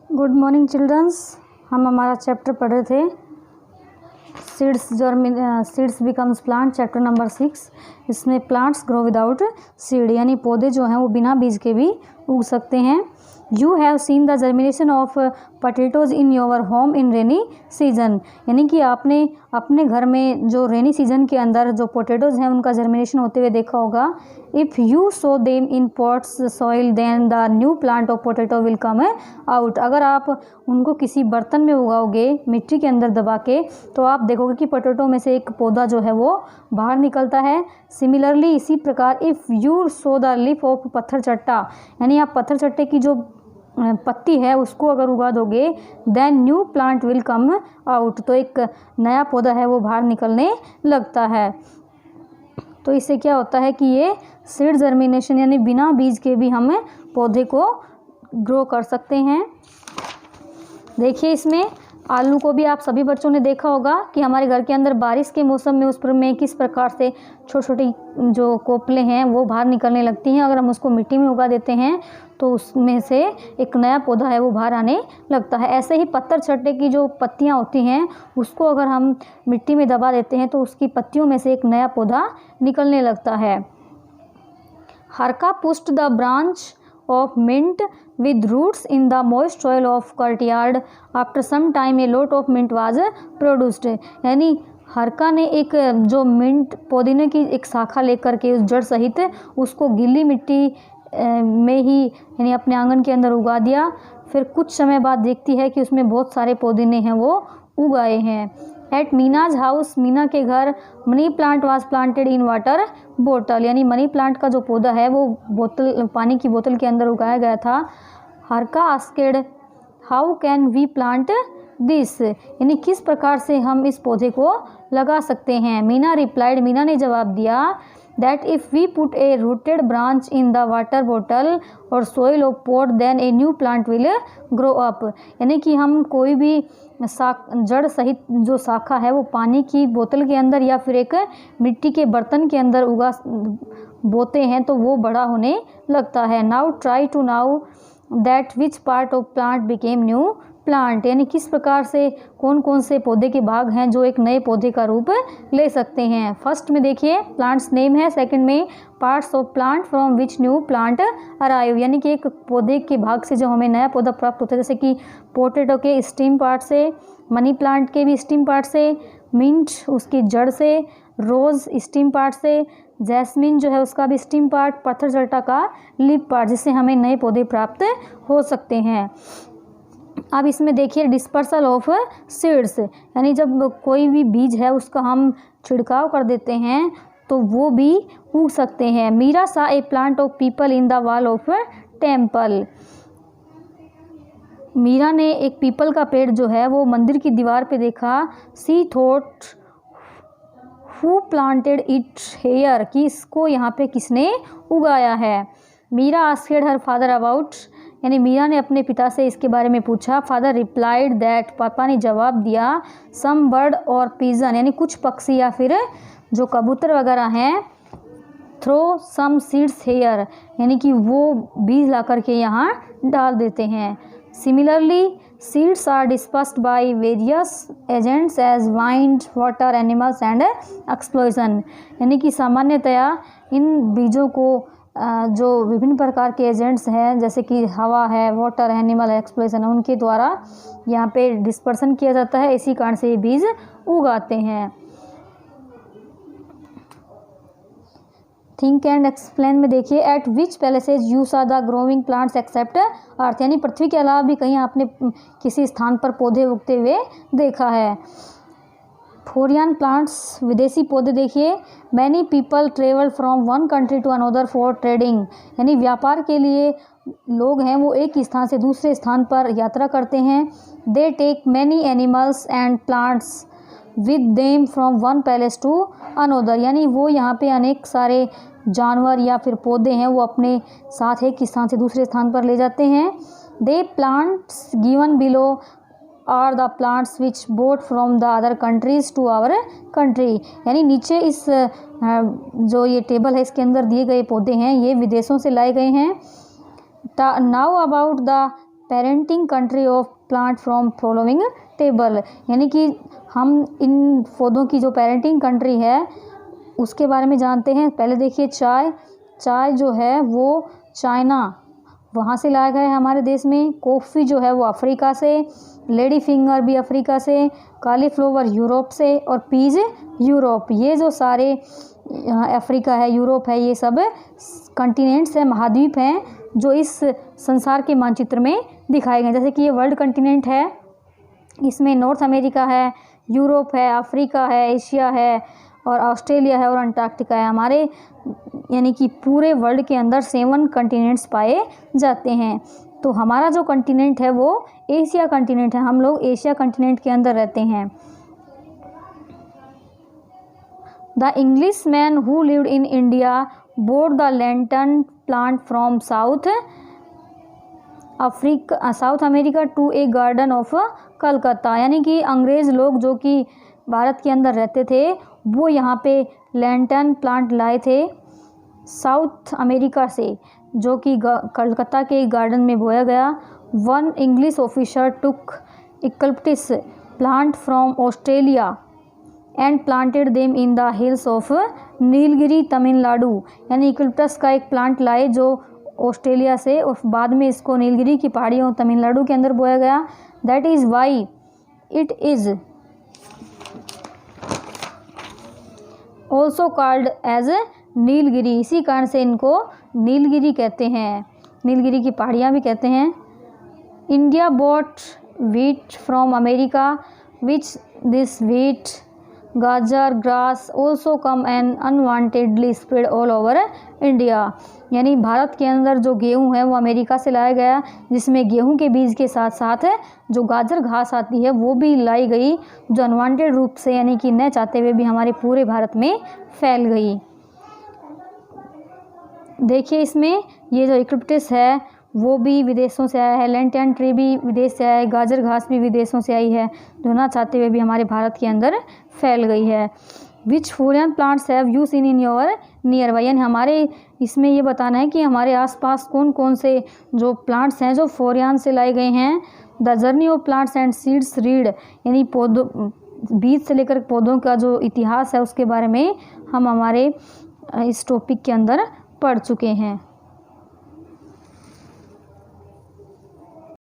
Good morning children's. हम हमारा chapter पढ़ रहे थे seeds becomes plant, chapter number 6। इसमें प्लांट्स ग्रो विदाउट सीड, यानी पौधे जो हैं वो बिना बीज के भी उग सकते हैं। You have seen the germination of potatoes in your home in rainy season, यानी कि आपने अपने घर में जो रेनी सीजन के अंदर जो पोटैटोज हैं उनका जर्मिनेशन होते हुए देखा होगा। If you sow them in pots soil then the new plant of potato will come out. अगर आप उनको किसी बर्तन में उगाओगे मिट्टी के अंदर दबा के, तो आप देखोगे कि पोटैटो में से एक पौधा जो है वो बाहर निकलता है। सिमिलरली इसी प्रकार if you so the leaf of पत्थर चट्टा, यानी आप पत्थर चट्टे की जो पत्ती है उसको अगर उगा दोगे, then new plant will come out, तो एक नया पौधा है वो बाहर निकलने लगता है। तो इससे क्या होता है कि ये सीड जर्मिनेशन, यानी बिना बीज के भी हम पौधे को ग्रो कर सकते हैं। देखिए इसमें आलू को भी आप सभी बच्चों ने देखा होगा कि हमारे घर के अंदर बारिश के मौसम में उस पर में किस प्रकार से छोटी छोटी जो कोपलें हैं वो बाहर निकलने लगती हैं। अगर हम उसको मिट्टी में उगा देते हैं तो उसमें से एक नया पौधा है वो बाहर आने लगता है। ऐसे ही पत्थर चट्टे की जो पत्तियां होती हैं उसको अगर हम मिट्टी में दबा देते हैं तो उसकी पत्तियों में से एक नया पौधा निकलने लगता है। हरका pushed the branch of mint with roots in the moist soil of courtyard. After some time a lot of mint was produced. यानी हरका ने एक जो मिंट पुदीने की एक शाखा लेकर के उस जड़ सहित उसको गीली मिट्टी में ही यानी अपने आंगन के अंदर उगा दिया। फिर कुछ समय बाद देखती है कि उसमें बहुत सारे पुदीने हैं वो उगाए हैं। एट मीनाज हाउस, मीना के घर, money plant was planted in water बोतल, यानी मनी प्लांट का जो पौधा है वो बोतल पानी की बोतल के अंदर उगाया गया था। हरका asked how can we plant this, यानी किस प्रकार से हम इस पौधे को लगा सकते हैं। मीना रिप्लाइड, मीना ने जवाब दिया that if we put a rooted branch in the water bottle or soil of pot then a new plant will grow up, यानी कि हम कोई भी जड़ सहित जो शाखा है वो पानी की बोतल के अंदर या फिर एक मिट्टी के बर्तन के अंदर बोते हैं तो वो बड़ा होने लगता है। Now try to now that which part of plant became new plant, यानी किस प्रकार से कौन कौन से पौधे के भाग हैं जो एक नए पौधे का रूप ले सकते हैं। फर्स्ट में देखिए प्लांट्स नेम है, सेकंड में parts of plant from which new plant arrive, यानी कि एक पौधे के भाग से जो हमें नया पौधा प्राप्त होता है, जैसे कि पोटैटो के स्टीम पार्ट से, मनी प्लांट के भी स्टीम पार्ट से, मिंट उसकी जड़ से, रोज़ स्टीम पार्ट से, जैस्मिन जो है उसका भी स्टीम पार्ट, पत्थर चट्टा का लीफ पार्ट, जिससे हमें नए पौधे प्राप्त हो सकते हैं। अब इसमें देखिए डिस्पर्सल ऑफ सीड्स, यानी जब कोई भी बीज है उसका हम छिड़काव कर देते हैं तो वो भी उग सकते हैं। Meera saw a plant of peepal in the wall of temple, Meera ने एक पीपल का पेड़ जो है वो मंदिर की दीवार पे देखा। She thought who planted it here, कि इसको यहाँ पे किसने उगाया है। Meera asked her father about, यानी मीरा ने अपने पिता से इसके बारे में पूछा। फादर रिप्लाइड दैट, पापा ने जवाब दिया, सम बर्ड और पिजन, यानी कुछ पक्षी या फिर जो कबूतर वगैरह हैं, थ्रो सम सीड्स हेयर, यानी कि वो बीज ला करके यहाँ डाल देते हैं। Similarly seeds are dispersed by various agents as wind, water, animals and explosion, यानी कि सामान्यतया इन बीजों को जो विभिन्न प्रकार के एजेंट्स हैं जैसे कि हवा है, वाटर, एनिमल, एक्सप्लोजन, उनके द्वारा यहाँ पे डिस्पर्सन किया जाता है। इसी कारण से ये बीज उगाते हैं। थिंक एंड एक्सप्लेन में देखिए एट विच प्लेसेज यू सा द ग्रोइंग प्लांट्स एक्सेप्ट अर्थ, यानी पृथ्वी के अलावा भी कहीं आपने किसी स्थान पर पौधे उगते हुए देखा है। फॉरियन प्लांट्स, विदेशी पौधे देखिए। Many people travel from one country to another for trading, यानी व्यापार के लिए लोग हैं वो एक स्थान से दूसरे स्थान पर यात्रा करते हैं। They take many animals and plants with them from one place to another, यानी वो यहाँ पे अनेक सारे जानवर या फिर पौधे हैं वो अपने साथ एक स्थान से दूसरे स्थान पर ले जाते हैं। The plants given below are the plants which bought from the other countries to our country, यानी नीचे इस जो ये टेबल है इसके अंदर दिए गए पौधे हैं ये विदेशों से लाए गए हैं। Now about the parenting country of plant from following table, यानी कि हम इन पौधों की जो पेरेंटिंग कंट्री है उसके बारे में जानते हैं। पहले देखिए चाय जो है वो चाइना, वहाँ से लाया गया है हमारे देश में। कॉफ़ी जो है वो अफ्रीका से, लेडी फिंगर भी अफ्रीका से, कॉलीफ्लावर यूरोप से और पीज यूरोप। ये जो सारे अफ्रीका है, यूरोप है, ये सब कॉन्टिनेंट्स हैं, महाद्वीप हैं जो इस संसार के मानचित्र में दिखाए गए। जैसे कि ये वर्ल्ड कॉन्टिनेंट है, इसमें नॉर्थ अमेरिका है, यूरोप है, अफ्रीका है, एशिया है और ऑस्ट्रेलिया है और अंटार्कटिका है। हमारे यानी कि पूरे वर्ल्ड के अंदर 7 कॉन्टिनेंट्स पाए जाते हैं। तो हमारा जो कॉन्टिनेंट है वो एशिया कॉन्टिनेंट है, हम लोग एशिया कॉन्टिनेंट के अंदर रहते हैं। The Englishman who lived in India brought the lantern plant from South America to a garden of Calcutta, यानी कि अंग्रेज़ लोग जो कि भारत के अंदर रहते थे वो यहाँ पे लैंटर्न प्लांट लाए थे साउथ अमेरिका से, जो कि कलकत्ता के गार्डन में बोया गया। One English officer took eucalyptus plant from Australia and planted them in the hills of Nilgiri Tamil Nadu, यानी इक्लप्टस का एक प्लांट लाए जो ऑस्ट्रेलिया से और बाद में इसको नीलगिरी की पहाड़ियों तमिलनाडु के अंदर बोया गया। That is why it is also called as Nilgiri, इसी कारण से इनको नीलगिरी कहते हैं, नीलगिरी की पहाड़ियाँ भी कहते हैं। India bought wheat from America which this wheat gajar grass also come and unwantedly spread all over India, यानी भारत के अंदर जो गेहूँ है वो अमेरिका से लाया गया, जिसमें गेहूँ के बीज के साथ साथ जो गाजर घास आती है वो भी लाई गई, जो अनवांटेड रूप से यानी कि न चाहते हुए भी हमारे पूरे भारत में फैल गई। देखिए इसमें ये जो इक्लिप्टिस है वो भी विदेशों से आया है, लैंटर्न ट्री भी विदेश से आया है, गाजर घास भी विदेशों से आई है, जो ना चाहते हुए भी हमारे भारत के अंदर फैल गई है। Which foreign plants have you seen in your nearby, यानी हमारे इसमें ये बताना है कि हमारे आसपास कौन कौन से जो प्लांट्स हैं जो फॉरेन से लाए गए हैं। The journey of plants and seeds read, यानी पौधों बीज से लेकर पौधों का जो इतिहास है उसके बारे में हम हमारे इस टॉपिक के अंदर पढ़ चुके हैं।